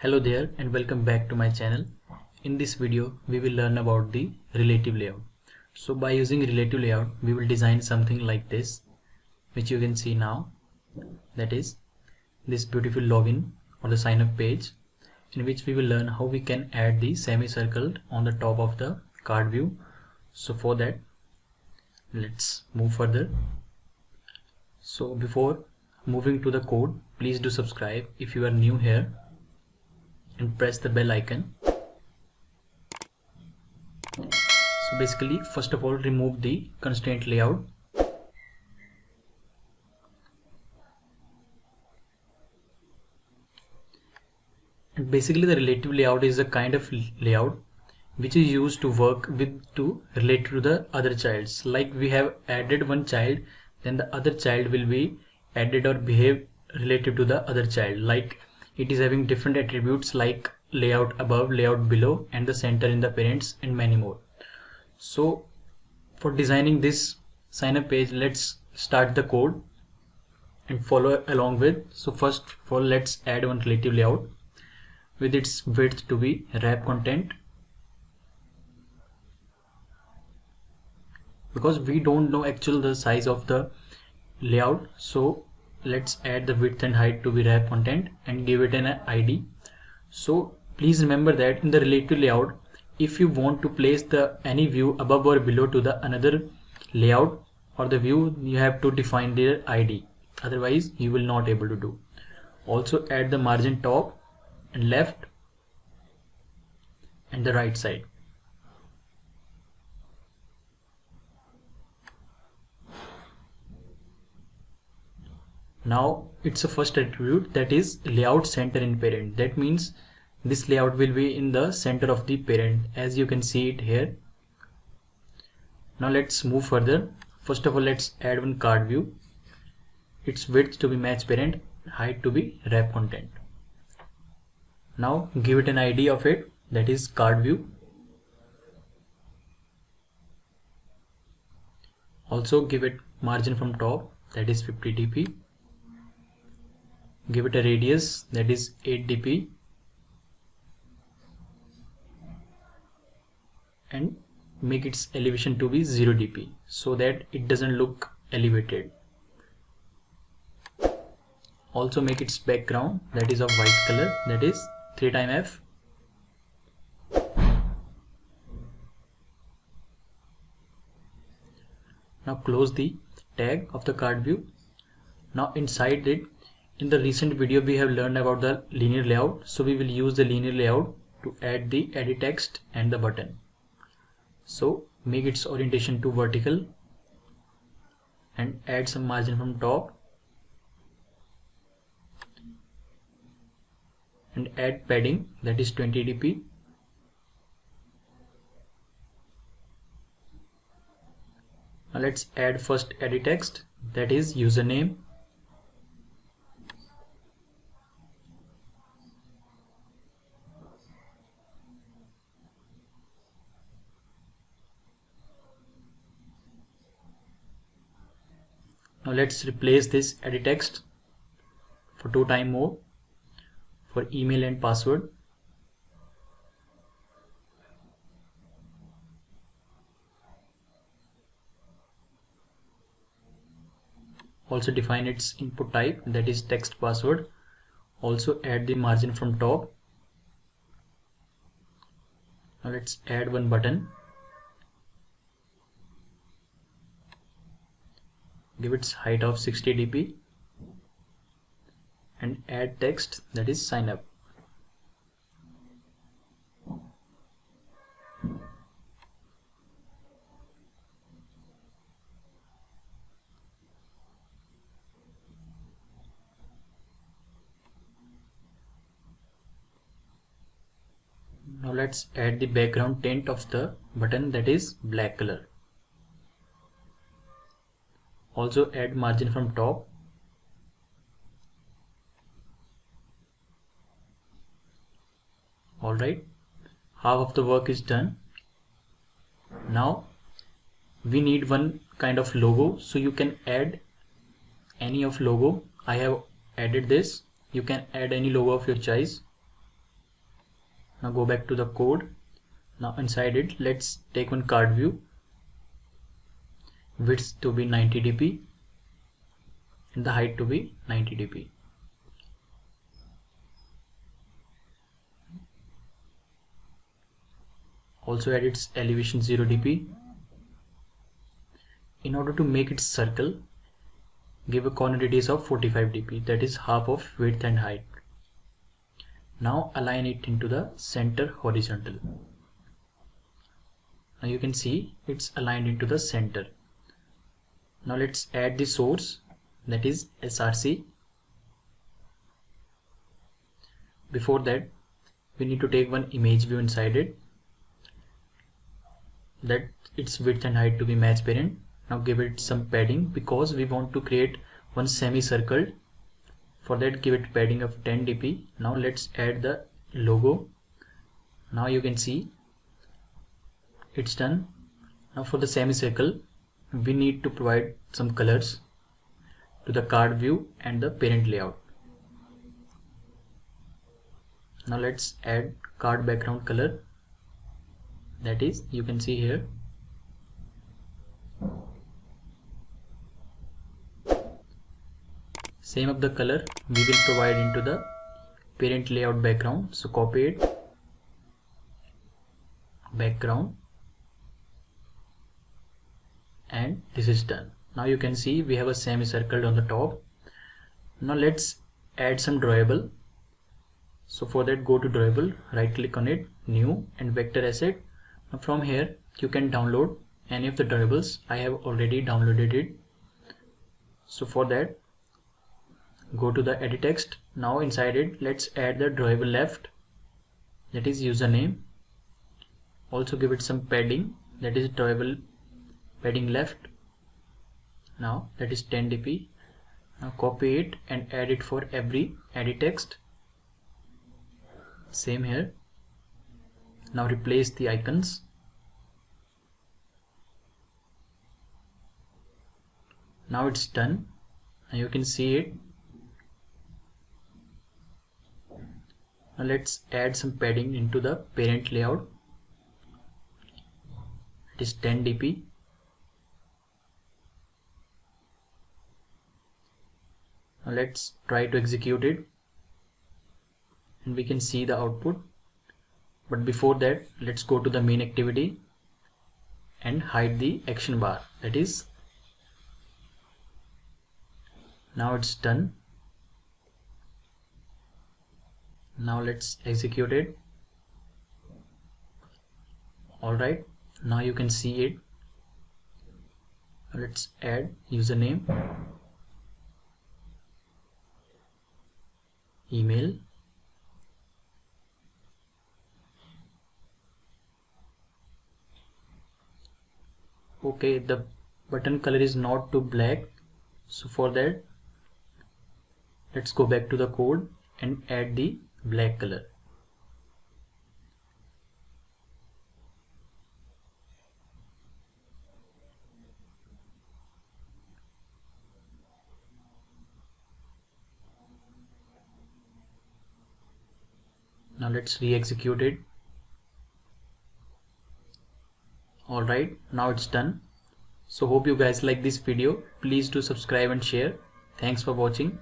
Hello there and welcome back to my channel. In this video we will learn about the relative layout. So by using relative layout we will design something like this, which you can see now. That is this beautiful login or the sign up page, in which we will learn how we can add the semicircled on the top of the card view. So for that, let's move further. So before moving to the code, please do subscribe if you are new here and press the bell icon. So basically, first of all, remove the constraint layout. And basically the relative layout is a kind of layout which is used to work with to relate to the other childs. Like we have added one child, then the other child will be added or behave relative to the other child. Like it is having different attributes like layout above, layout below, and the center in the parents, and many more. So for designing this sign up page, let's start the code and follow along with. So first of all, let's add one relative layout with its width to be wrap content, because we don't know actual the size of the layout. So let's add the width and height to be wrap content and give it an ID. So please remember that in the relative layout, if you want to place the any view above or below to the another layout or the view, you have to define their ID, otherwise you will not able to do. Also add the margin top and left and the right side. Now it's a first attribute, that is layout center in parent. That means this layout will be in the center of the parent, as you can see it here. Now let's move further. First of all, let's add one card view. Its width to be match parent, height to be wrap content. Now give it an ID of it, that is card view. Also give it margin from top, that is 50 dp. Give it a radius, that is 8 dp. And make its elevation to be 0 dp so that it doesn't look elevated. Also make its background, that is of white color, that is 3 times F. Now close the tag of the card view. Now inside it, in the recent video we have learned about the linear layout, so we will use the linear layout to add the edit text and the button. So make its orientation to vertical and add some margin from top and add padding, that is 20 dp. Now let's add first edit text, that is username. Now let's replace this edit text for 2 times more for email and password. Also define its input type, that is text password. Also add the margin from top. Now let's add one button. Give its height of 60 dp and add text, that is sign up. Now let's add the background tint of the button, that is black color. Also add margin from top. Alright, half of the work is done. Now we need one kind of logo, so you can add any of logo. I have added this. You can add any logo of your choice. Now go back to the code. Now inside it, let's take one card view, width to be 90 dp and the height to be 90 dp. Also add its elevation 0 dp. In order to make it circle, give a corner radius of 45 dp, that is half of width and height. Now align it into the center horizontal. Now you can see it's aligned into the center. Now let's add the source, that is src. Before that, we need to take one image view inside it, that its width and height to be match parent. Now give it some padding because we want to create one semicircle. For that, give it padding of 10 dp. Now let's add the logo. Now you can see it's done. Now for the semicircle, we need to provide some colors to the card view and the parent layout. Now let's add card background color, that is, you can see here. Same of the color we will provide into the parent layout background. So copy it, background, and this is done. Now you can see we have a semicircle on the top. Now let's add some drawable. So for that, go to drawable, right click on it, new, and vector asset. Now from here you can download any of the drawables. I have already downloaded it. So for that, go to the edit text. Now inside it, let's add the drawable left, that is username. Also give it some padding, that is drawable padding left. Now that is 10 dp. Now copy it and add it for every edit text. Same here. Now replace the icons. Now it's done. Now you can see it. Now let's add some padding into the parent layout. It is 10 dp. Now let's try to execute it and we can see the output. But before that, let's go to the main activity and hide the action bar, that is. Now it's done. Now let's execute it. Alright, now you can see it. Let's add username, email, okay, the button color is not too black, so for that, let's go back to the code and add the black color. Now let's re-execute it. Alright, now it's done. So hope you guys like this video. Please do subscribe and share. Thanks for watching.